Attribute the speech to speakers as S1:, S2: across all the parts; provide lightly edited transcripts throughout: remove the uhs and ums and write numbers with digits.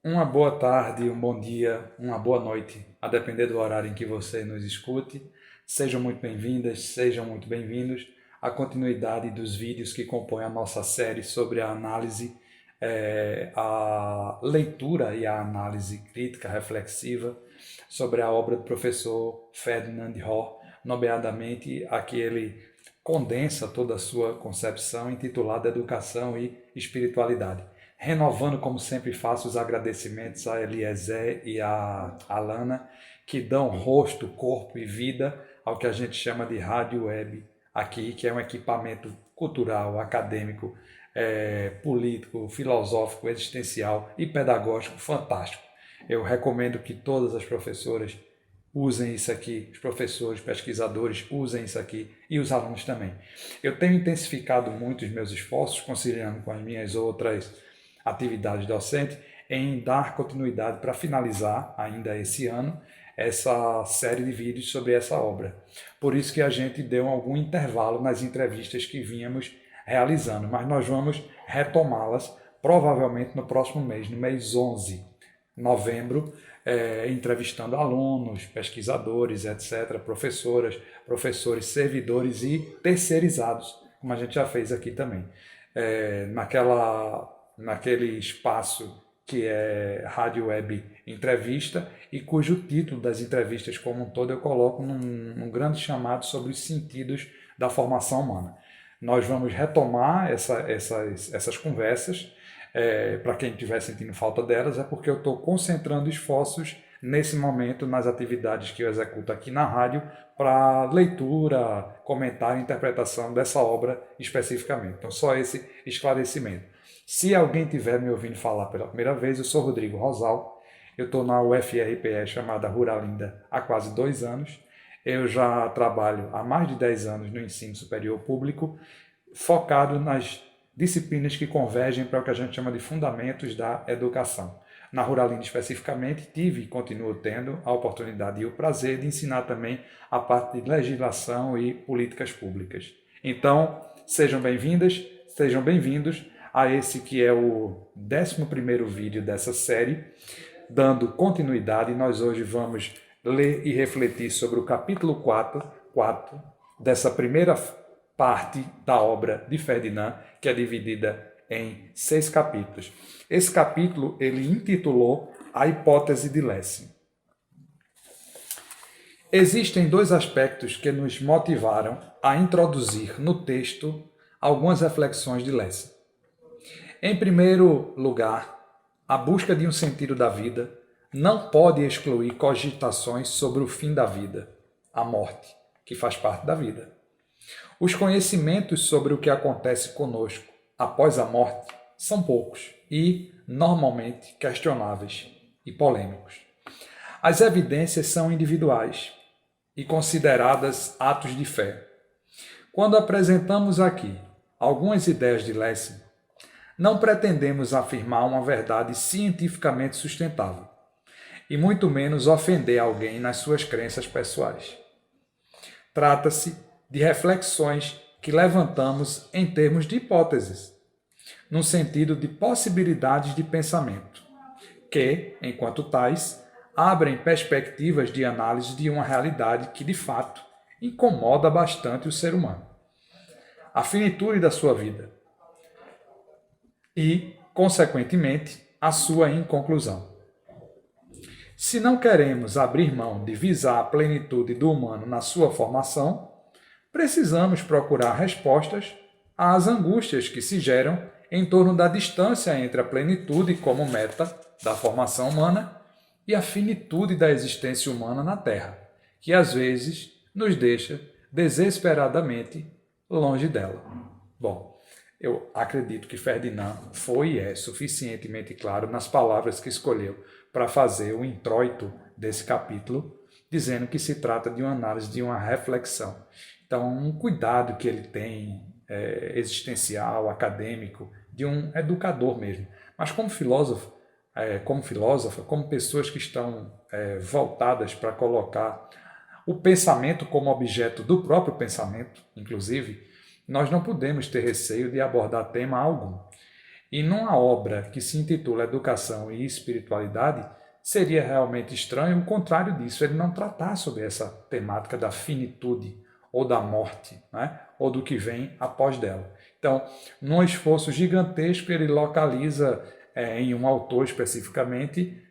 S1: Uma boa tarde, um bom dia, uma boa noite, a depender do horário em que você nos escute. Sejam muito bem-vindas, sejam muito bem-vindos à continuidade dos vídeos que compõem a nossa série sobre a análise, a leitura e a análise crítica reflexiva sobre a obra do professor Ferdinand Hoare, nomeadamente a que ele condensa toda a sua concepção intitulada Educação e Espiritualidade. Renovando, como sempre faço, os agradecimentos a Eliezer e a Alana, que dão rosto, corpo e vida ao que a gente chama de rádio web aqui, que é um equipamento cultural, acadêmico, político, filosófico, existencial e pedagógico fantástico. Eu recomendo que todas as professoras usem isso aqui, os professores, pesquisadores usem isso aqui e os alunos também. Eu tenho intensificado muito os meus esforços, conciliando com as minhas outras atividades docentes, em dar continuidade para finalizar ainda esse ano essa série de vídeos sobre essa obra. Por isso que a gente deu algum intervalo nas entrevistas que vínhamos realizando, mas nós vamos retomá-las provavelmente no próximo mês, no mês 11, novembro, entrevistando alunos, pesquisadores, etc., professoras, professores, servidores e terceirizados, como a gente já fez aqui também. Naquele espaço que é Rádio Web Entrevista e cujo título das entrevistas como um todo eu coloco num grande chamado sobre os sentidos da formação humana. Nós vamos retomar essas conversas. Para quem estiver sentindo falta delas, é porque eu estou concentrando esforços nesse momento nas atividades que eu executo aqui na rádio para leitura, comentário e interpretação dessa obra especificamente. Então, só esse esclarecimento. Se alguém estiver me ouvindo falar pela primeira vez, eu sou Rodrigo Rosal, eu estou na UFRPE chamada Ruralinda há quase 2 anos, eu já trabalho há mais de 10 anos no ensino superior público, focado nas disciplinas que convergem para o que a gente chama de fundamentos da educação. Na Ruralinda especificamente, tive e continuo tendo a oportunidade e o prazer de ensinar também a parte de legislação e políticas públicas. Então, sejam bem-vindas, sejam bem-vindos a esse que é o 11º vídeo dessa série. Dando continuidade, nós hoje vamos ler e refletir sobre o capítulo 4 dessa primeira parte da obra de Ferdinand, que é dividida em 6 capítulos. Esse capítulo ele intitulou A Hipótese de Lessing. Existem 2 aspectos que nos motivaram a introduzir no texto algumas reflexões de Lessing. Em primeiro lugar, a busca de um sentido da vida não pode excluir cogitações sobre o fim da vida, a morte, que faz parte da vida. Os conhecimentos sobre o que acontece conosco após a morte são poucos e, normalmente, questionáveis e polêmicos. As evidências são individuais e consideradas atos de fé. Quando apresentamos aqui algumas ideias de Lessing, não pretendemos afirmar uma verdade cientificamente sustentável, e muito menos ofender alguém nas suas crenças pessoais. Trata-se de reflexões que levantamos em termos de hipóteses, no sentido de possibilidades de pensamento, que, enquanto tais, abrem perspectivas de análise de uma realidade que, de fato, incomoda bastante o ser humano. A finitude da sua vida e, consequentemente, a sua inconclusão. Se não queremos abrir mão de visar a plenitude do humano na sua formação, precisamos procurar respostas às angústias que se geram em torno da distância entre a plenitude como meta da formação humana e a finitude da existência humana na Terra, que às vezes nos deixa desesperadamente longe dela. Bom, eu acredito que Ferdinand foi e é suficientemente claro nas palavras que escolheu para fazer o introito desse capítulo, dizendo que se trata de uma análise, de uma reflexão. Então, um cuidado que ele tem, existencial, acadêmico, de um educador mesmo. Mas como filósofo, como pessoas que estão voltadas para colocar o pensamento como objeto do próprio pensamento, inclusive, nós não podemos ter receio de abordar tema algum. E numa obra que se intitula Educação e Espiritualidade, seria realmente estranho o contrário disso, ele não tratar sobre essa temática da finitude ou da morte, né? Ou do que vem após dela. Então, num esforço gigantesco, ele localiza em um autor especificamente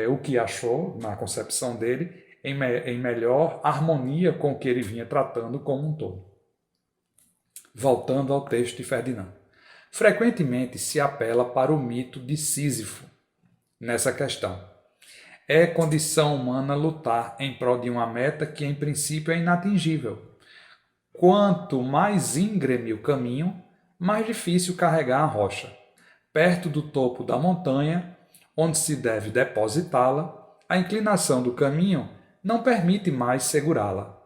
S1: o que achou, na concepção dele, em melhor harmonia com o que ele vinha tratando como um todo. Voltando ao texto de Ferdinand. Frequentemente se apela para o mito de Sísifo nessa questão. É condição humana lutar em prol de uma meta que em princípio é inatingível. Quanto mais íngreme o caminho, mais difícil carregar a rocha. Perto do topo da montanha, onde se deve depositá-la, a inclinação do caminho não permite mais segurá-la.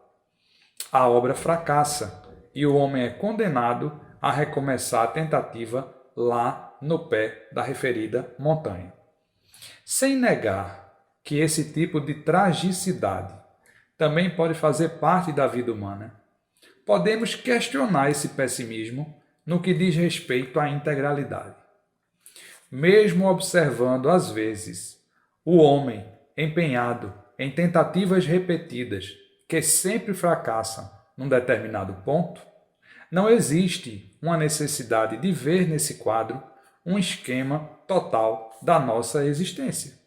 S1: A obra fracassa e o homem é condenado a recomeçar a tentativa lá no pé da referida montanha. Sem negar que esse tipo de tragicidade também pode fazer parte da vida humana, podemos questionar esse pessimismo no que diz respeito à integralidade. Mesmo observando, às vezes, o homem empenhado em tentativas repetidas que sempre fracassam num determinado ponto, não existe uma necessidade de ver nesse quadro um esquema total da nossa existência.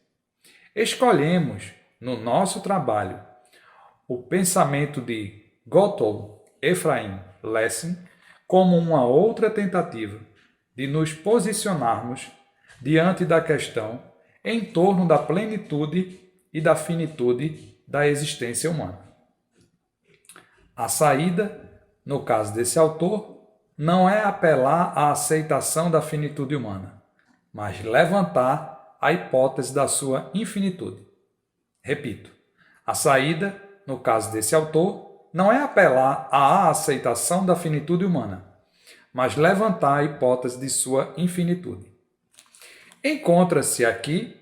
S1: Escolhemos, no nosso trabalho, o pensamento de Gotthold Ephraim Lessing como uma outra tentativa de nos posicionarmos diante da questão em torno da plenitude e da finitude da existência humana. A saída, no caso desse autor, não é apelar à aceitação da finitude humana, mas levantar a hipótese da sua infinitude. Repito, a saída, no caso desse autor, não é apelar à aceitação da finitude humana, mas levantar a hipótese de sua infinitude. Encontra-se aqui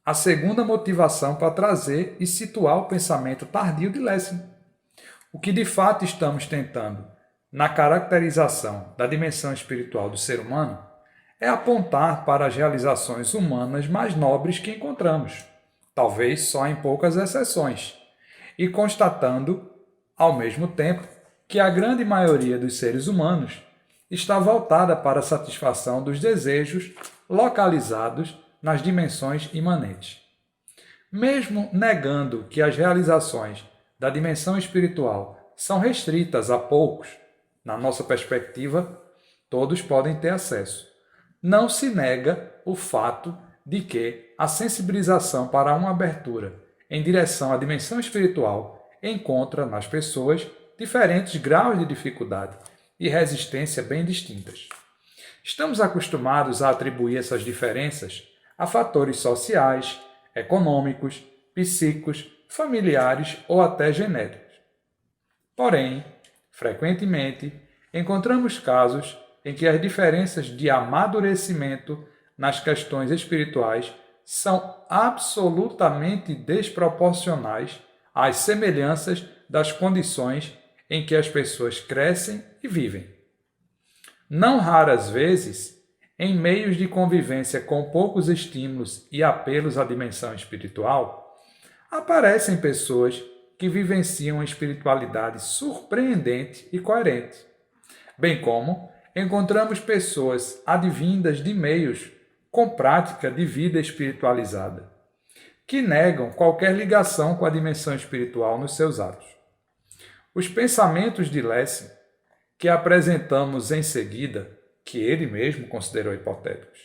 S1: a segunda motivação para trazer e situar o pensamento tardio de Lessing. O que de fato estamos tentando na caracterização da dimensão espiritual do ser humano é apontar para as realizações humanas mais nobres que encontramos, talvez só em poucas exceções, e constatando, ao mesmo tempo, que a grande maioria dos seres humanos está voltada para a satisfação dos desejos localizados nas dimensões imanentes. Mesmo negando que as realizações da dimensão espiritual são restritas a poucos, na nossa perspectiva, todos podem ter acesso. Não se nega o fato de que a sensibilização para uma abertura em direção à dimensão espiritual encontra nas pessoas diferentes graus de dificuldade e resistência bem distintas. Estamos acostumados a atribuir essas diferenças a fatores sociais, econômicos, psíquicos, familiares ou até genéticos. Porém, frequentemente, encontramos casos em que as diferenças de amadurecimento nas questões espirituais são absolutamente desproporcionais às semelhanças das condições em que as pessoas crescem e vivem. Não raras vezes, em meios de convivência com poucos estímulos e apelos à dimensão espiritual, aparecem pessoas que vivenciam uma espiritualidade surpreendente e coerente, bem como encontramos pessoas advindas de meios com prática de vida espiritualizada, que negam qualquer ligação com a dimensão espiritual nos seus atos. Os pensamentos de Lessing, que apresentamos em seguida, que ele mesmo considerou hipotéticos,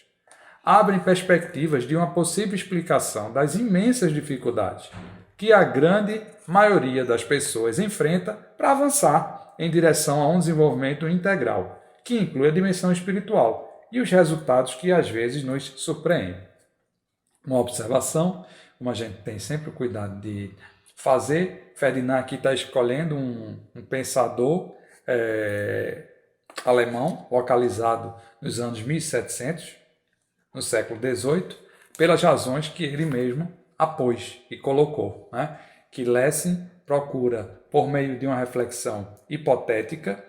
S1: abrem perspectivas de uma possível explicação das imensas dificuldades que a grande maioria das pessoas enfrenta para avançar em direção a um desenvolvimento integral, que inclui a dimensão espiritual e os resultados que às vezes nos surpreendem. Uma observação, como a gente tem sempre o cuidado de fazer, Ferdinand aqui está escolhendo um pensador alemão, localizado nos anos 1700, no século XVIII, pelas razões que ele mesmo apôs e colocou, né? Que Lessing procura, por meio de uma reflexão hipotética,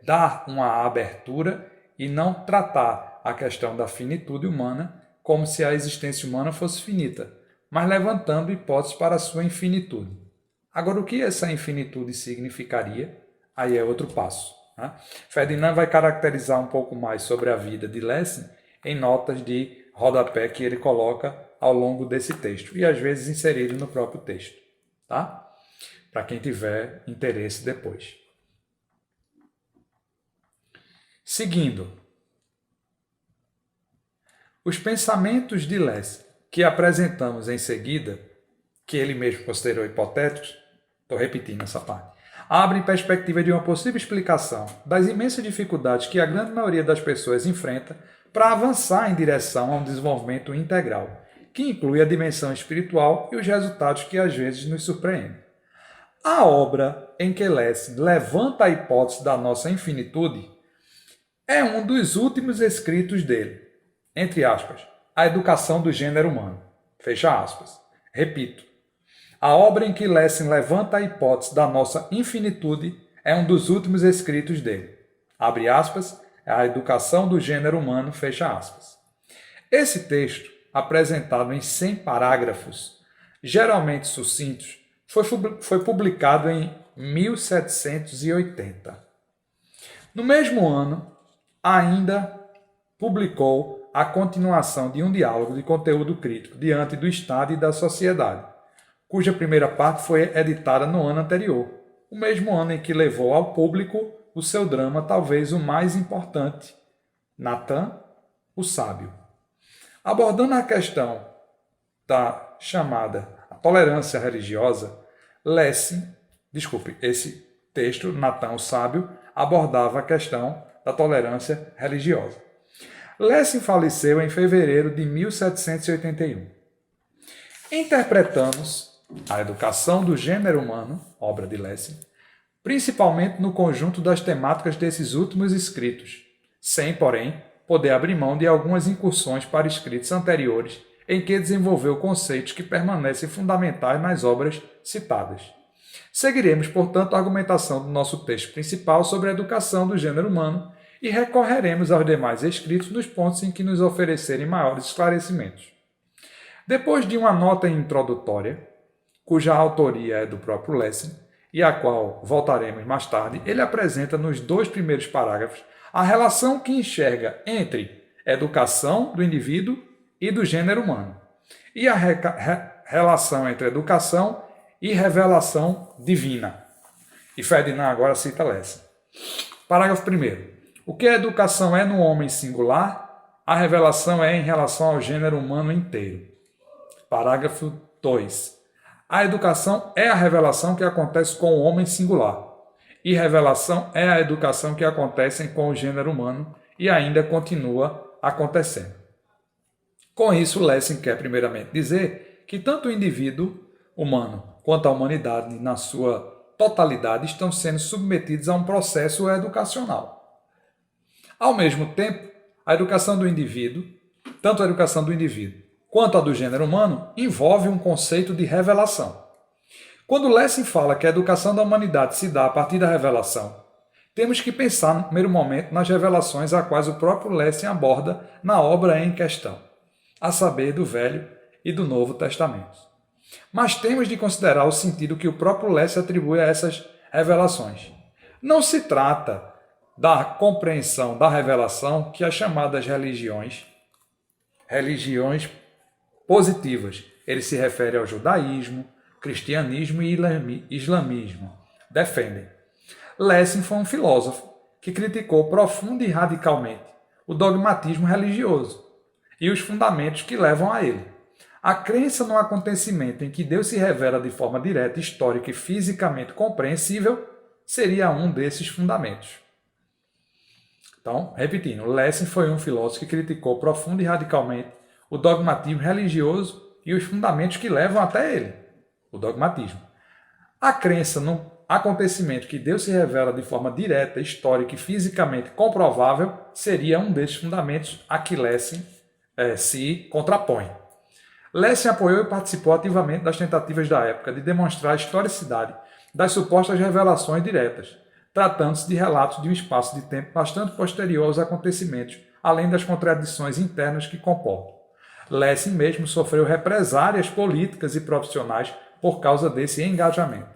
S1: dar uma abertura e não tratar a questão da finitude humana como se a existência humana fosse finita, mas levantando hipóteses para a sua infinitude. Agora, o que essa infinitude significaria? Aí é outro passo. Né? Ferdinand vai caracterizar um pouco mais sobre a vida de Lessing em notas de rodapé que ele coloca ao longo desse texto e às vezes inserido no próprio texto. Tá? Para quem tiver interesse depois. Seguindo, os pensamentos de Lessing, que apresentamos em seguida, que ele mesmo considerou hipotéticos, estou repetindo essa parte, abrem perspectiva de uma possível explicação das imensas dificuldades que a grande maioria das pessoas enfrenta para avançar em direção a um desenvolvimento integral, que inclui a dimensão espiritual e os resultados que às vezes nos surpreendem. A obra em que Lessing levanta a hipótese da nossa infinitude é um dos últimos escritos dele, entre aspas, A Educação do Gênero Humano, fecha aspas. Repito, a obra em que Lessing levanta a hipótese da nossa infinitude é um dos últimos escritos dele, abre aspas, A Educação do Gênero Humano, fecha aspas. Esse texto, apresentado em 100 parágrafos, geralmente sucintos, foi publicado em 1780. No mesmo ano, ainda publicou a continuação de um diálogo de conteúdo crítico diante do Estado e da sociedade, cuja primeira parte foi editada no ano anterior, o mesmo ano em que levou ao público o seu drama, talvez o mais importante, Natan, o Sábio. Abordando a questão da chamada tolerância religiosa, esse texto, Natan, o Sábio, abordava a questão da tolerância religiosa. Lessing faleceu em fevereiro de 1781. Interpretamos A Educação do Gênero Humano, obra de Lessing, principalmente no conjunto das temáticas desses últimos escritos, sem, porém, poder abrir mão de algumas incursões para escritos anteriores em que desenvolveu conceitos que permanecem fundamentais nas obras citadas. Seguiremos, portanto, a argumentação do nosso texto principal sobre a educação do gênero humano e recorreremos aos demais escritos nos pontos em que nos oferecerem maiores esclarecimentos. Depois de uma nota introdutória, cuja autoria é do próprio Lessing, e a qual voltaremos mais tarde, ele apresenta nos 2 primeiros parágrafos a relação que enxerga entre educação do indivíduo e do gênero humano, e a relação entre educação e revelação divina. E Ferdinand agora cita Lessing. Parágrafo 1º. O que a educação é no homem singular, a revelação é em relação ao gênero humano inteiro. Parágrafo 2. A educação é a revelação que acontece com o homem singular, e revelação é a educação que acontece com o gênero humano e ainda continua acontecendo. Com isso, Lessing quer primeiramente dizer que tanto o indivíduo humano quanto a humanidade, na sua totalidade, estão sendo submetidos a um processo educacional. Ao mesmo tempo, a educação do indivíduo, tanto a educação do indivíduo quanto a do gênero humano, envolve um conceito de revelação. Quando Lessing fala que a educação da humanidade se dá a partir da revelação, temos que pensar no primeiro momento nas revelações a quais o próprio Lessing aborda na obra em questão, a saber, do Velho e do Novo Testamento. Mas temos de considerar o sentido que o próprio Lessing atribui a essas revelações. Não se trata da compreensão da revelação que as chamadas religiões positivas, ele se refere ao judaísmo, cristianismo e islamismo, defendem. Lessing foi um filósofo que criticou profunda e radicalmente o dogmatismo religioso e os fundamentos que levam a ele. A crença no acontecimento em que Deus se revela de forma direta, histórica e fisicamente compreensível seria um desses fundamentos. Então, repetindo, Lessing foi um filósofo que criticou profunda e radicalmente o dogmatismo religioso e os fundamentos que levam até ele, o dogmatismo. A crença no acontecimento que Deus se revela de forma direta, histórica e fisicamente comprovável seria um desses fundamentos a que Lessing se contrapõe. Lessing apoiou e participou ativamente das tentativas da época de demonstrar a historicidade das supostas revelações diretas, tratando-se de relatos de um espaço de tempo bastante posterior aos acontecimentos além das contradições internas que comportam. Lessing mesmo sofreu represálias políticas e profissionais por causa desse engajamento.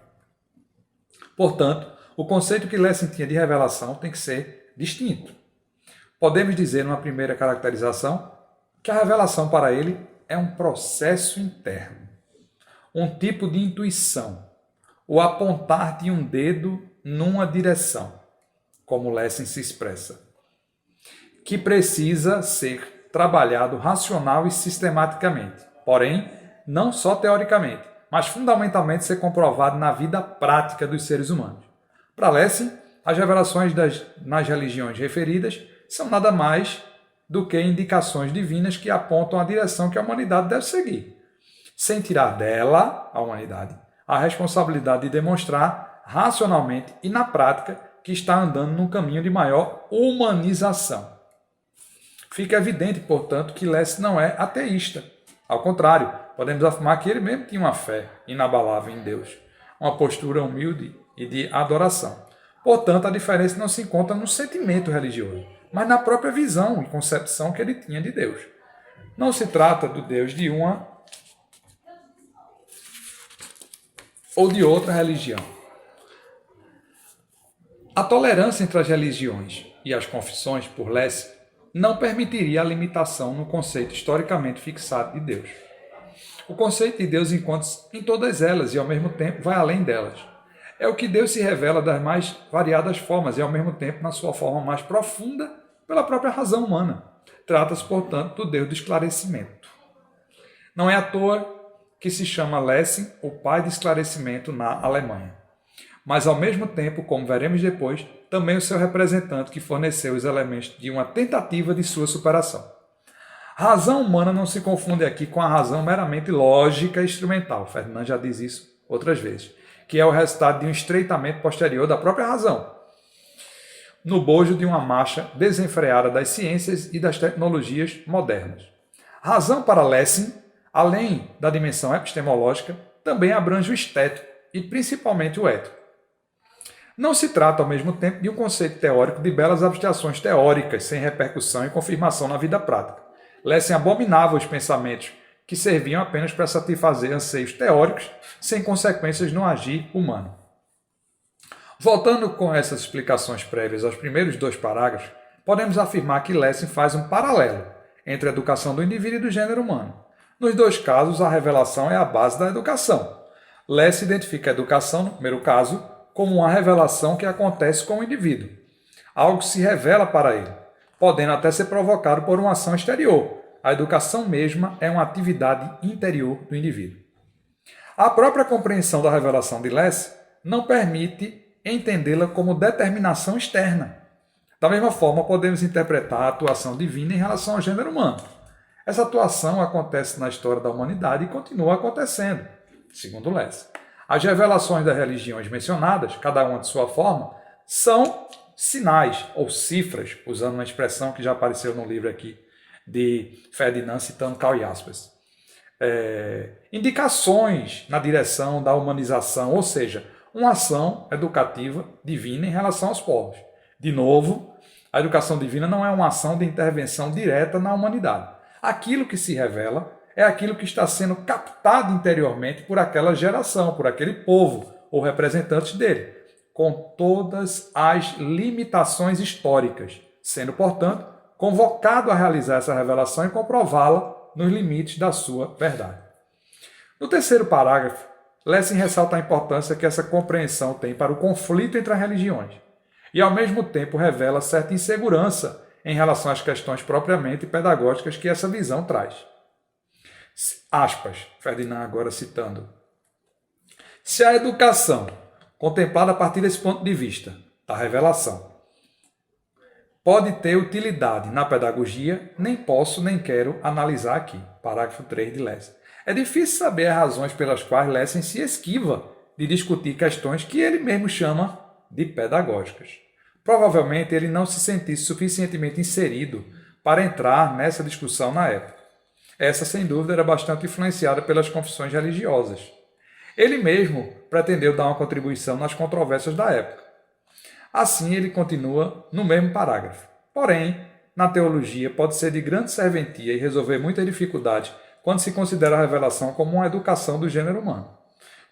S1: Portanto, o conceito que Lessing tinha de revelação tem que ser distinto. Podemos dizer, numa primeira caracterização, que a revelação para ele é um processo interno, um tipo de intuição, o apontar de um dedo numa direção, como Lessing se expressa, que precisa ser trabalhado racional e sistematicamente, porém, não só teoricamente, mas fundamentalmente ser comprovado na vida prática dos seres humanos. Para Lessing, as revelações nas religiões referidas são nada mais do que indicações divinas que apontam a direção que a humanidade deve seguir, sem tirar dela, a humanidade, a responsabilidade de demonstrar racionalmente e na prática que está andando num caminho de maior humanização. Fica evidente, portanto, que Lessing não é ateísta. Ao contrário, podemos afirmar que ele mesmo tinha uma fé inabalável em Deus, uma postura humilde e de adoração. Portanto, a diferença não se encontra no sentimento religioso, mas na própria visão e concepção que ele tinha de Deus. Não se trata do Deus de uma ou de outra religião. A tolerância entre as religiões e as confissões, por Lessing, não permitiria a limitação no conceito historicamente fixado de Deus. O conceito de Deus encontra-se em todas elas e, ao mesmo tempo, vai além delas. É o que Deus se revela das mais variadas formas e, ao mesmo tempo, na sua forma mais profunda, pela própria razão humana. Trata-se, portanto, do Deus do esclarecimento. Não é à toa que se chama Lessing o pai do esclarecimento na Alemanha. Mas, ao mesmo tempo, como veremos depois, também o seu representante que forneceu os elementos de uma tentativa de sua superação. A razão humana não se confunde aqui com a razão meramente lógica e instrumental. Ferdinand já diz isso outras vezes, que é o resultado de um estreitamento posterior da própria razão, no bojo de uma marcha desenfreada das ciências e das tecnologias modernas. A razão para Lessing, além da dimensão epistemológica, também abrange o estético e principalmente o ético. Não se trata, ao mesmo tempo, de um conceito teórico de belas abstrações teóricas, sem repercussão e confirmação na vida prática. Lessing abominava os pensamentos que serviam apenas para satisfazer anseios teóricos, sem consequências no agir humano. Voltando com essas explicações prévias aos primeiros dois parágrafos, podemos afirmar que Lessing faz um paralelo entre a educação do indivíduo e do gênero humano. Nos dois casos, a revelação é a base da educação. Lessing identifica a educação, no primeiro caso, como uma revelação que acontece com o indivíduo. Algo se revela para ele, podendo até ser provocado por uma ação exterior. A educação mesma é uma atividade interior do indivíduo. A própria compreensão da revelação de Lessing não permite entendê-la como determinação externa. Da mesma forma, podemos interpretar a atuação divina em relação ao gênero humano. Essa atuação acontece na história da humanidade e continua acontecendo, segundo Lessing. As revelações das religiões mencionadas, cada uma de sua forma, são sinais ou cifras, usando uma expressão que já apareceu no livro aqui de Ferdinand citando Karl Jaspers. Indicações na direção da humanização, ou seja, uma ação educativa divina em relação aos povos. De novo, a educação divina não é uma ação de intervenção direta na humanidade. Aquilo que se revela é aquilo que está sendo captado interiormente por aquela geração, por aquele povo ou representantes dele, com todas as limitações históricas, sendo, portanto, convocado a realizar essa revelação e comprová-la nos limites da sua verdade. No terceiro parágrafo, Lessing ressalta a importância que essa compreensão tem para o conflito entre as religiões e, ao mesmo tempo, revela certa insegurança em relação às questões propriamente pedagógicas que essa visão traz. Aspas, Ferdinand agora citando. Se a educação, contemplada a partir desse ponto de vista, da revelação, pode ter utilidade na pedagogia, nem posso nem quero analisar aqui. Parágrafo 3 de Lessing. É difícil saber as razões pelas quais Lessing se esquiva de discutir questões que ele mesmo chama de pedagógicas. Provavelmente ele não se sentisse suficientemente inserido para entrar nessa discussão na época. Essa, sem dúvida, era bastante influenciada pelas confissões religiosas. Ele mesmo pretendeu dar uma contribuição nas controvérsias da época. Assim, ele continua no mesmo parágrafo. Porém, na teologia pode ser de grande serventia e resolver muitas dificuldades quando se considera a revelação como uma educação do gênero humano.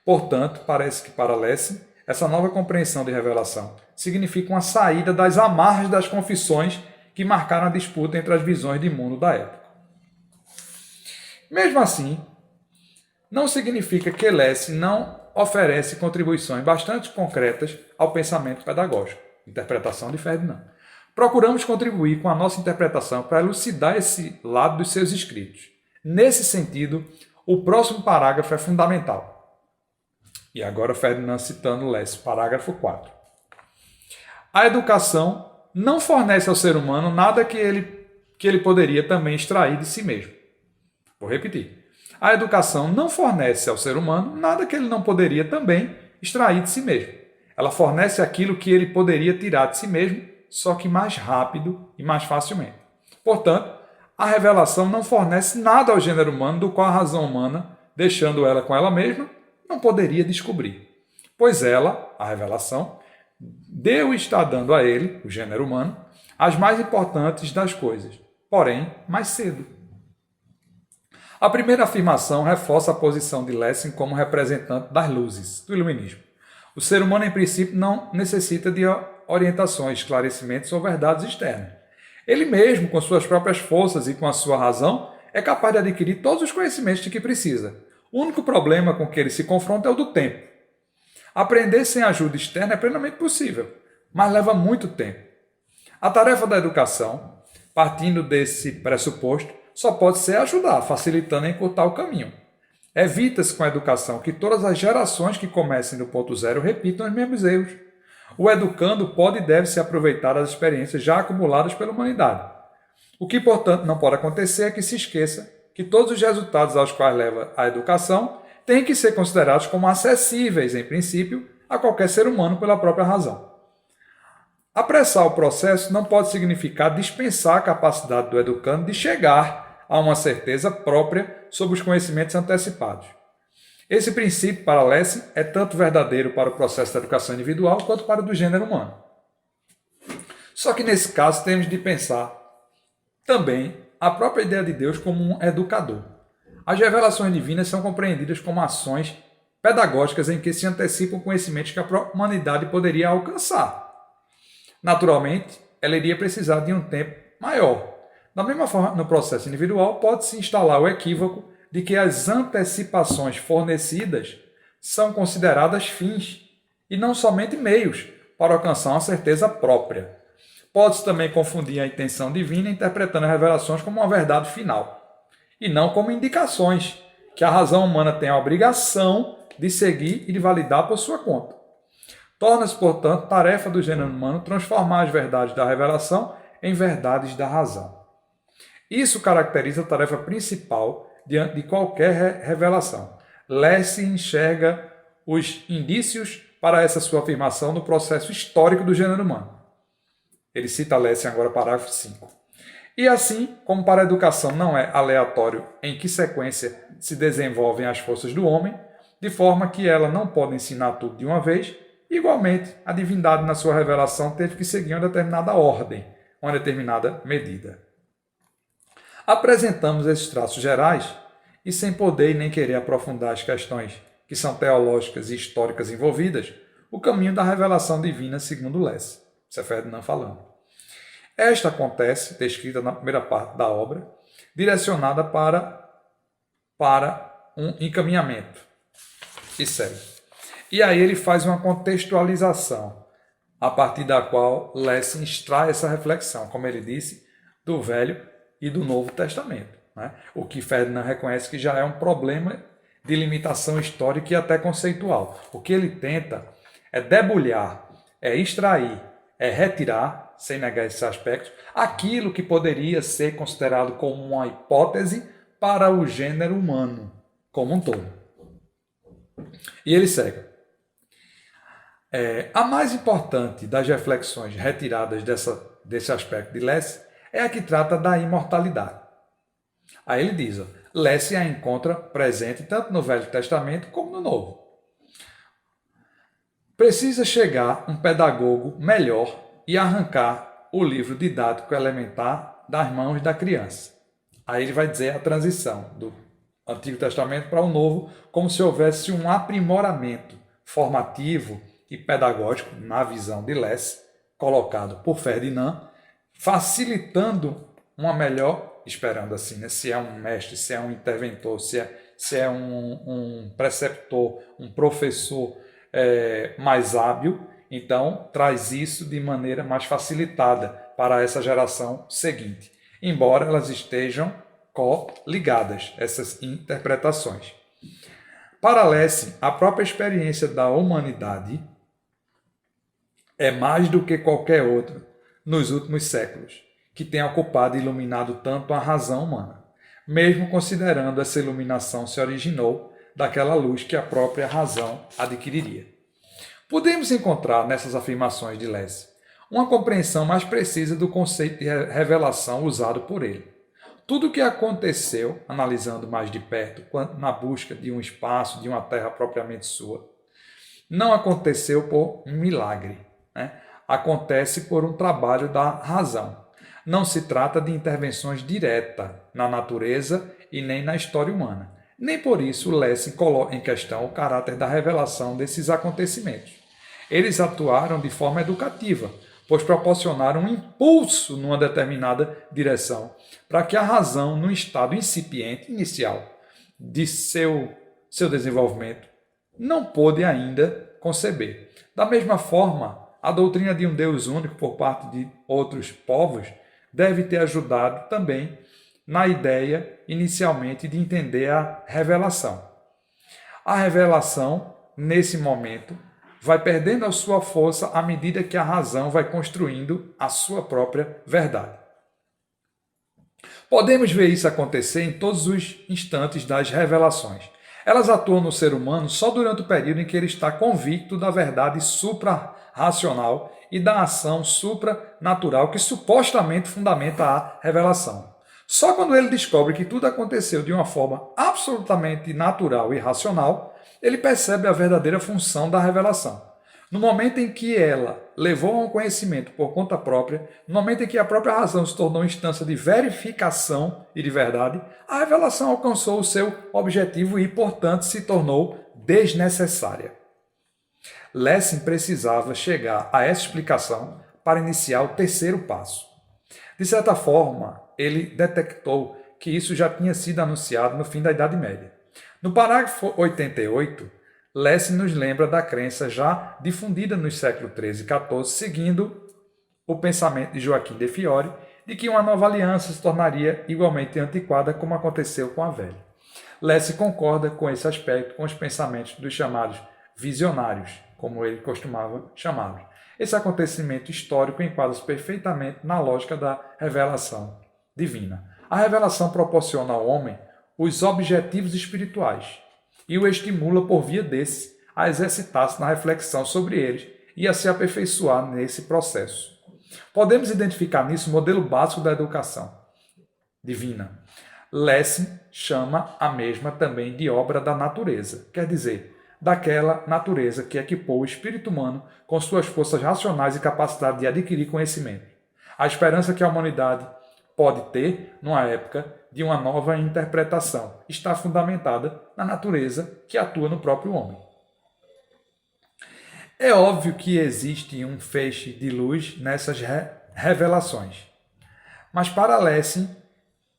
S1: Portanto, parece que para Lessing, essa nova compreensão de revelação significa uma saída das amarras das confissões que marcaram a disputa entre as visões de mundo da época. Mesmo assim, não significa que Lessing não oferece contribuições bastante concretas ao pensamento pedagógico, interpretação de Ferdinand. Procuramos contribuir com a nossa interpretação para elucidar esse lado dos seus escritos. Nesse sentido, o próximo parágrafo é fundamental. E agora Ferdinand citando Lessing, parágrafo 4. A educação não fornece ao ser humano nada que ele poderia também extrair de si mesmo. Vou repetir. A educação não fornece ao ser humano nada que ele não poderia também extrair de si mesmo. Ela fornece aquilo que ele poderia tirar de si mesmo, só que mais rápido e mais facilmente. Portanto, a revelação não fornece nada ao gênero humano do qual a razão humana, deixando ela com ela mesma, não poderia descobrir. Pois ela, a revelação, deu e está dando a ele, o gênero humano, as mais importantes das coisas, porém mais cedo. A primeira afirmação reforça a posição de Lessing como representante das luzes, do iluminismo. O ser humano, em princípio, não necessita de orientações, esclarecimentos ou verdades externas. Ele mesmo, com suas próprias forças e com a sua razão, é capaz de adquirir todos os conhecimentos de que precisa. O único problema com que ele se confronta é o do tempo. Aprender sem ajuda externa é plenamente possível, mas leva muito tempo. A tarefa da educação, partindo desse pressuposto, só pode ser ajudar, facilitando e encurtar o caminho. Evita-se com a educação que todas as gerações que comecem do ponto zero repitam os mesmos erros. O educando pode e deve se aproveitar das experiências já acumuladas pela humanidade. O que, portanto, não pode acontecer é que se esqueça que todos os resultados aos quais leva a educação têm que ser considerados como acessíveis, em princípio, a qualquer ser humano pela própria razão. Apressar o processo não pode significar dispensar a capacidade do educando de chegar a uma certeza própria sobre os conhecimentos antecipados. Esse princípio, para Lessing, é tanto verdadeiro para o processo da educação individual quanto para o do gênero humano. Só que nesse caso temos de pensar também a própria ideia de Deus como um educador. As revelações divinas são compreendidas como ações pedagógicas em que se antecipam conhecimentos que a própria humanidade poderia alcançar. Naturalmente, ela iria precisar de um tempo maior. Da mesma forma, no processo individual, pode-se instalar o equívoco de que as antecipações fornecidas são consideradas fins e não somente meios para alcançar uma certeza própria. Pode-se também confundir a intenção divina interpretando as revelações como uma verdade final, e não como indicações que a razão humana tem a obrigação de seguir e de validar por sua conta. Torna-se, portanto, tarefa do gênero humano transformar as verdades da revelação em verdades da razão. Isso caracteriza a tarefa principal diante de qualquer revelação. Lessing enxerga os indícios para essa sua afirmação no processo histórico do gênero humano. Ele cita Lessing agora, parágrafo 5. E assim, como para a educação não é aleatório em que sequência se desenvolvem as forças do homem, de forma que ela não pode ensinar tudo de uma vez, igualmente, a divindade na sua revelação teve que seguir uma determinada ordem, uma determinada medida. Apresentamos esses traços gerais e, sem poder e nem querer aprofundar as questões que são teológicas e históricas envolvidas, o caminho da revelação divina segundo Lessing. Isso é Ferdinand falando. Esta acontece, descrita na primeira parte da obra, direcionada para um encaminhamento. E segue. E aí ele faz uma contextualização, a partir da qual Lessing extrai essa reflexão, como ele disse, do Velho e do Novo Testamento. Né? O que Ferdinand reconhece que já é um problema de limitação histórica e até conceitual. O que ele tenta é debulhar, é extrair, é retirar, sem negar esses aspectos, aquilo que poderia ser considerado como uma hipótese para o gênero humano como um todo. E ele segue. A mais importante das reflexões retiradas desse aspecto de Lessing é a que trata da imortalidade. Aí ele diz, Lessing a encontra presente tanto no Velho Testamento como no Novo. Precisa chegar um pedagogo melhor e arrancar o livro didático elementar das mãos da criança. Aí ele vai dizer a transição do Antigo Testamento para o Novo, como se houvesse um aprimoramento formativo e pedagógico, na visão de Less, colocado por Ferdinand, facilitando uma melhor, esperando assim, né? Se é um mestre, se é um interventor, se é um preceptor, um professor mais hábil, então traz isso de maneira mais facilitada para essa geração seguinte, embora elas estejam coligadas, essas interpretações. Para Lessing, a própria experiência da humanidade é mais do que qualquer outra nos últimos séculos, que tem ocupado e iluminado tanto a razão humana, mesmo considerando essa iluminação se originou daquela luz que a própria razão adquiriria. Podemos encontrar nessas afirmações de Lessing uma compreensão mais precisa do conceito de revelação usado por ele. Tudo o que aconteceu, analisando mais de perto, na busca de um espaço, de uma terra propriamente sua, não aconteceu por um milagre, né? Acontece por um trabalho da razão. Não se trata de intervenções diretas na natureza e nem na história humana. Nem por isso Lessing coloca em questão o caráter da revelação desses acontecimentos. Eles atuaram de forma educativa, pois proporcionaram um impulso numa determinada direção, para que a razão, no estado incipiente, inicial, de seu desenvolvimento, não pôde ainda conceber. Da mesma forma, a doutrina de um Deus único por parte de outros povos deve ter ajudado também na ideia, inicialmente, de entender a revelação. A revelação, nesse momento, vai perdendo a sua força à medida que a razão vai construindo a sua própria verdade. Podemos ver isso acontecer em todos os instantes das revelações. Elas atuam no ser humano só durante o período em que ele está convicto da verdade supra-racional e da ação supranatural que supostamente fundamenta a revelação. Só quando ele descobre que tudo aconteceu de uma forma absolutamente natural e racional, ele percebe a verdadeira função da revelação. No momento em que ela levou a um conhecimento por conta própria, no momento em que a própria razão se tornou instância de verificação e de verdade, a revelação alcançou o seu objetivo e, portanto, se tornou desnecessária. Lessing precisava chegar a essa explicação para iniciar o terceiro passo. De certa forma, ele detectou que isso já tinha sido anunciado no fim da Idade Média. No parágrafo 88, Lessing nos lembra da crença já difundida nos séculos XIII e XIV, seguindo o pensamento de Joaquim de Fiore, de que uma nova aliança se tornaria igualmente antiquada como aconteceu com a velha. Lessing concorda com esse aspecto com os pensamentos dos chamados visionários, como ele costumava chamá-los. Esse acontecimento histórico enquadra-se perfeitamente na lógica da revelação divina. A revelação proporciona ao homem os objetivos espirituais e o estimula por via desses a exercitar-se na reflexão sobre eles e a se aperfeiçoar nesse processo. Podemos identificar nisso o modelo básico da educação divina. Lessing chama a mesma também de obra da natureza, quer dizer, daquela natureza que equipou o espírito humano com suas forças racionais e capacidade de adquirir conhecimento. A esperança que a humanidade pode ter, numa época de uma nova interpretação, está fundamentada na natureza que atua no próprio homem. É óbvio que existe um feixe de luz nessas revelações, mas para Lessing,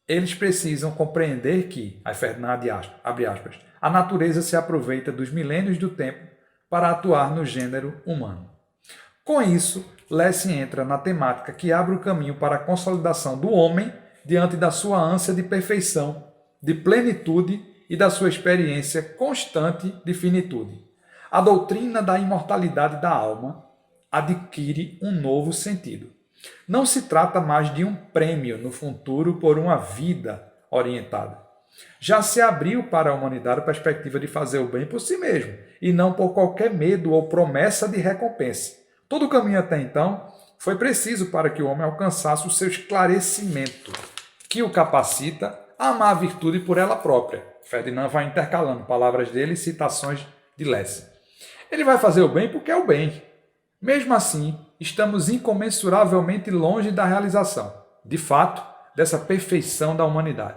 S1: eles precisam compreender que, aí Ferdinand abre aspas, a natureza se aproveita dos milênios do tempo para atuar no gênero humano. Com isso, Lessing entra na temática que abre o caminho para a consolidação do homem diante da sua ânsia de perfeição, de plenitude e da sua experiência constante de finitude. A doutrina da imortalidade da alma adquire um novo sentido. Não se trata mais de um prêmio no futuro por uma vida orientada. Já se abriu para a humanidade a perspectiva de fazer o bem por si mesmo, e não por qualquer medo ou promessa de recompensa. Todo o caminho até então foi preciso para que o homem alcançasse o seu esclarecimento, que o capacita a amar a virtude por ela própria. Ferdinand vai intercalando palavras dele e citações de Lessing. Ele vai fazer o bem porque é o bem. Mesmo assim, estamos incomensuravelmente longe da realização. De fato, dessa perfeição da humanidade.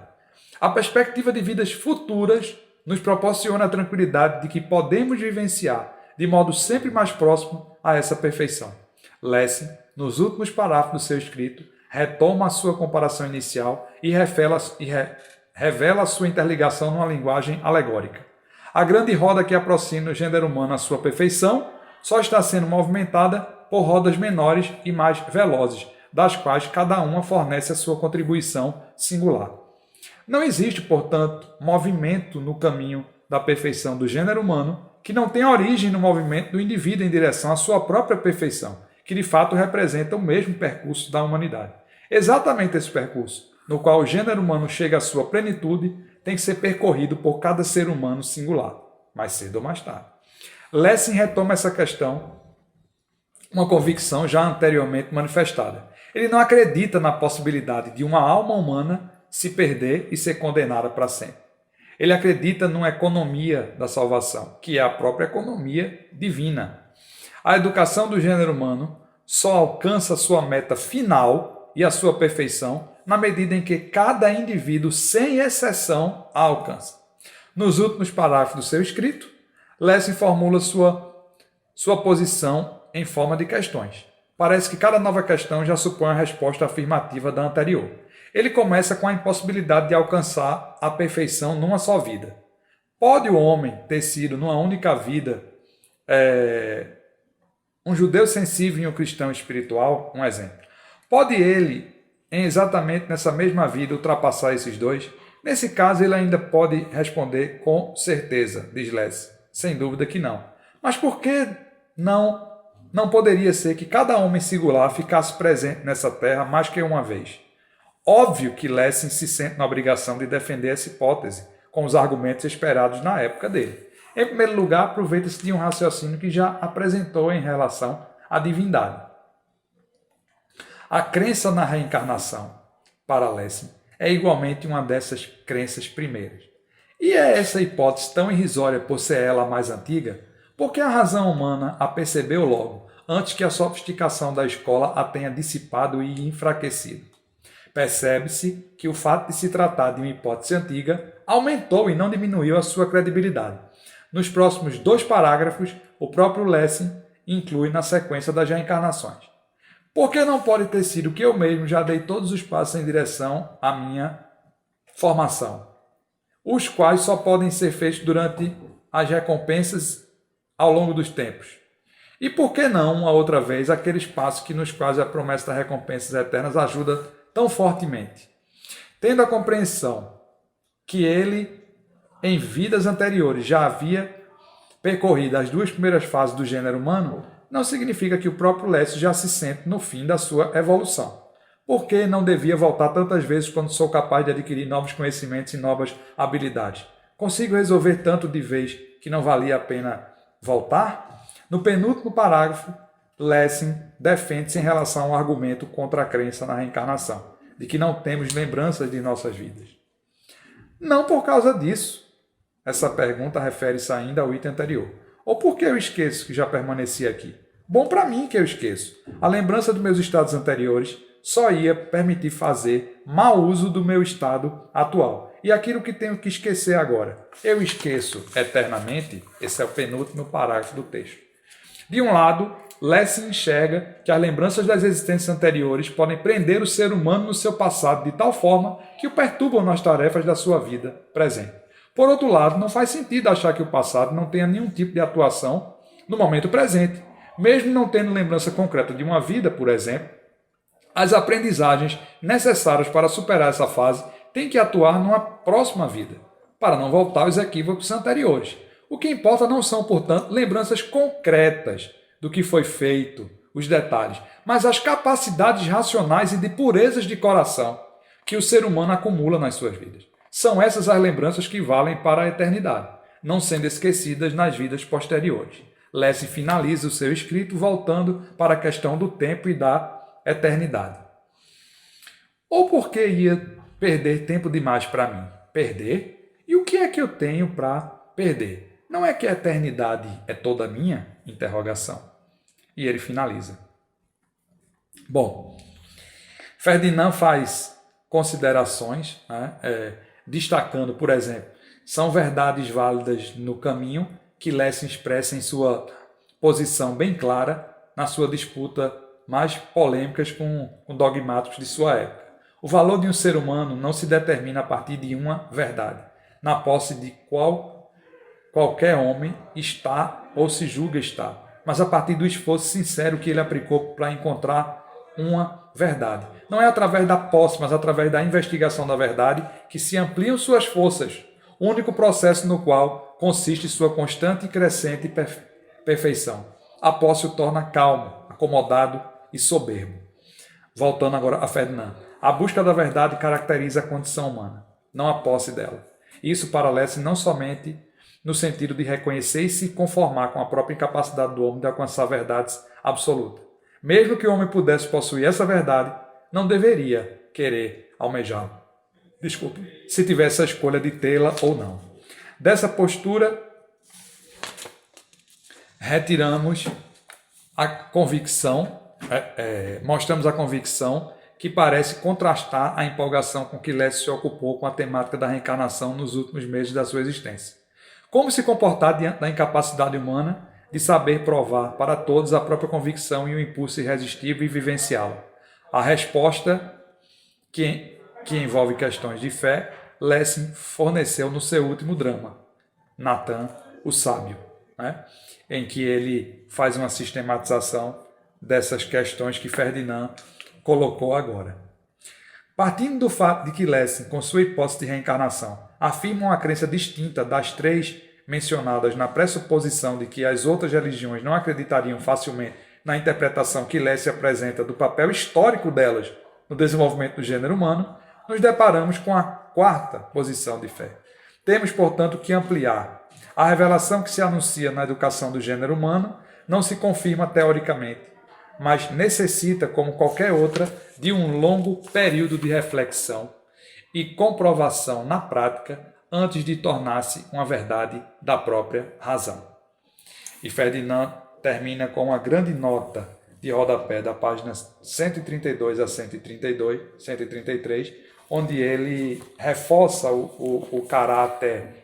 S1: A perspectiva de vidas futuras nos proporciona a tranquilidade de que podemos vivenciar de modo sempre mais próximo a essa perfeição. Lessing, nos últimos parágrafos do seu escrito, retoma a sua comparação inicial e revela a sua interligação numa linguagem alegórica. A grande roda que aproxima o gênero humano à sua perfeição só está sendo movimentada por rodas menores e mais velozes, das quais cada uma fornece a sua contribuição singular. Não existe, portanto, movimento no caminho da perfeição do gênero humano que não tenha origem no movimento do indivíduo em direção à sua própria perfeição, que de fato representa o mesmo percurso da humanidade. Exatamente esse percurso, no qual o gênero humano chega à sua plenitude, tem que ser percorrido por cada ser humano singular, mais cedo ou mais tarde. Lessing retoma essa questão, uma convicção já anteriormente manifestada. Ele não acredita na possibilidade de uma alma humana se perder e ser condenada para sempre. Ele acredita numa economia da salvação, que é a própria economia divina. A educação do gênero humano só alcança sua meta final e a sua perfeição na medida em que cada indivíduo, sem exceção, a alcança. Nos últimos parágrafos do seu escrito, Lessing formula sua posição em forma de questões. Parece que cada nova questão já supõe a resposta afirmativa da anterior. Ele começa com a impossibilidade de alcançar a perfeição numa só vida. Pode o homem ter sido, numa única vida, um judeu sensível e um cristão espiritual? Um exemplo. Pode ele, exatamente nessa mesma vida, ultrapassar esses dois? Nesse caso, ele ainda pode responder com certeza, diz Lessing. Sem dúvida que não. Mas por que não poderia ser que cada homem singular ficasse presente nessa terra mais que uma vez? Óbvio que Lessing se sente na obrigação de defender essa hipótese, com os argumentos esperados na época dele. Em primeiro lugar, aproveita-se de um raciocínio que já apresentou em relação à divindade. A crença na reencarnação, para Lessing, é igualmente uma dessas crenças primeiras. E é essa hipótese tão irrisória por ser ela a mais antiga, porque a razão humana a percebeu logo, antes que a sofisticação da escola a tenha dissipado e enfraquecido. Percebe-se que o fato de se tratar de uma hipótese antiga aumentou e não diminuiu a sua credibilidade. Nos próximos 2 parágrafos, o próprio Lessing inclui na sequência das reencarnações. Porque não pode ter sido que eu mesmo já dei todos os passos em direção à minha formação, os quais só podem ser feitos durante as recompensas ao longo dos tempos. E por que não, uma outra vez, aqueles passos nos quais a promessa das recompensas eternas ajuda tão fortemente? Tendo a compreensão que ele, em vidas anteriores, já havia percorrido as 2 primeiras fases do gênero humano, não significa que o próprio Lessing já se sente no fim da sua evolução. Por que não devia voltar tantas vezes quando sou capaz de adquirir novos conhecimentos e novas habilidades? Consigo resolver tanto de vez que não valia a pena voltar? No penúltimo parágrafo, Lessing defende-se em relação ao argumento contra a crença na reencarnação, de que não temos lembranças de nossas vidas. Não por causa disso. Essa pergunta refere-se ainda ao item anterior. Ou por que eu esqueço que já permanecia aqui? Bom para mim que eu esqueço. A lembrança dos meus estados anteriores só ia permitir fazer mau uso do meu estado atual. E aquilo que tenho que esquecer agora, eu esqueço eternamente? Esse é o penúltimo parágrafo do texto. De um lado, Lessing enxerga que as lembranças das existências anteriores podem prender o ser humano no seu passado de tal forma que o perturbam nas tarefas da sua vida presente. Por outro lado, não faz sentido achar que o passado não tenha nenhum tipo de atuação no momento presente. Mesmo não tendo lembrança concreta de uma vida, por exemplo, as aprendizagens necessárias para superar essa fase têm que atuar numa próxima vida, para não voltar aos equívocos anteriores. O que importa não são, portanto, lembranças concretas do que foi feito, os detalhes, mas as capacidades racionais e de purezas de coração que o ser humano acumula nas suas vidas. São essas as lembranças que valem para a eternidade, não sendo esquecidas nas vidas posteriores. Lessing finaliza o seu escrito voltando para a questão do tempo e da eternidade. Ou porque ia perder tempo demais para mim? Perder? E o que é que eu tenho para perder? Não é que a eternidade é toda minha? Interrogação. E ele finaliza. Bom, Ferdinand faz considerações, né? Destacando, por exemplo, são verdades válidas no caminho que Lessing expressa em sua posição bem clara na sua disputa mais polêmicas com dogmáticos de sua época. O valor de um ser humano não se determina a partir de uma verdade, na posse de qualquer homem está ou se julga estar, mas a partir do esforço sincero que ele aplicou para encontrar uma verdade. Não é através da posse, mas através da investigação da verdade que se ampliam suas forças, o único processo no qual consiste sua constante e crescente perfeição. A posse o torna calmo, acomodado e soberbo. Voltando agora a Ferdinand. A busca da verdade caracteriza a condição humana, não a posse dela. Isso para Lessing não somente no sentido de reconhecer e se conformar com a própria incapacidade do homem de alcançar verdades absolutas. Mesmo que o homem pudesse possuir essa verdade, não deveria querer almejá-la. Desculpe, se tivesse a escolha de tê-la ou não. Dessa postura, retiramos a convicção, mostramos a convicção que parece contrastar a empolgação com que Lessing se ocupou com a temática da reencarnação nos últimos meses da sua existência. Como se comportar diante da incapacidade humana de saber provar para todos a própria convicção e o impulso irresistível e vivenciá-la? A resposta, que envolve questões de fé, Lessing forneceu no seu último drama, Natan, o Sábio, né? Em que ele faz uma sistematização dessas questões que Ferdinand colocou agora. Partindo do fato de que Lessing, com sua hipótese de reencarnação, afirma uma crença distinta das três mencionadas na pressuposição de que as outras religiões não acreditariam facilmente na interpretação que Lessing apresenta do papel histórico delas no desenvolvimento do gênero humano, nos deparamos com a quarta posição de fé. Temos, portanto, que ampliar. A revelação que se anuncia na educação do gênero humano não se confirma teoricamente, mas necessita, como qualquer outra, de um longo período de reflexão e comprovação na prática antes de tornar-se uma verdade da própria razão. E Ferdinand termina com uma grande nota de rodapé da página 132 a 133, onde ele reforça o caráter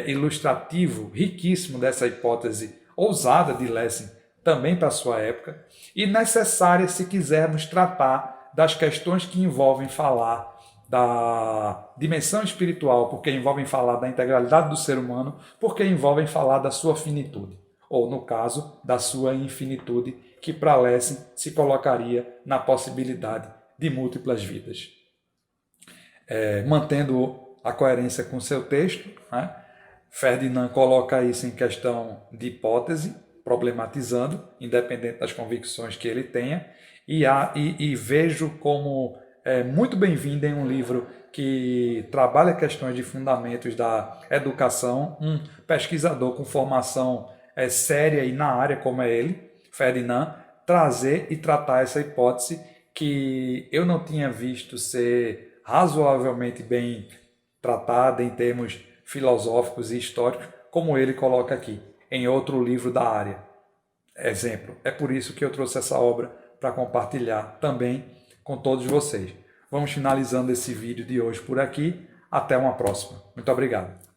S1: ilustrativo, riquíssimo dessa hipótese ousada de Lessing, também para a sua época, e necessária se quisermos tratar das questões que envolvem falar da dimensão espiritual, porque envolvem falar da integralidade do ser humano, porque envolvem falar da sua finitude, ou no caso, da sua infinitude, que para Lessing se colocaria na possibilidade de múltiplas vidas. Mantendo a coerência com seu texto, né, Ferdinand coloca isso em questão de hipótese, problematizando, independente das convicções que ele tenha, e vejo como muito bem-vindo em um livro que trabalha questões de fundamentos da educação, um pesquisador com formação séria e na área como é ele, Ferdinand, trazer e tratar essa hipótese que eu não tinha visto ser razoavelmente bem tratada em termos filosóficos e históricos, como ele coloca aqui, em outro livro da área. Exemplo. É por isso que eu trouxe essa obra para compartilhar também com todos vocês. Vamos finalizando esse vídeo de hoje por aqui. Até uma próxima. Muito obrigado.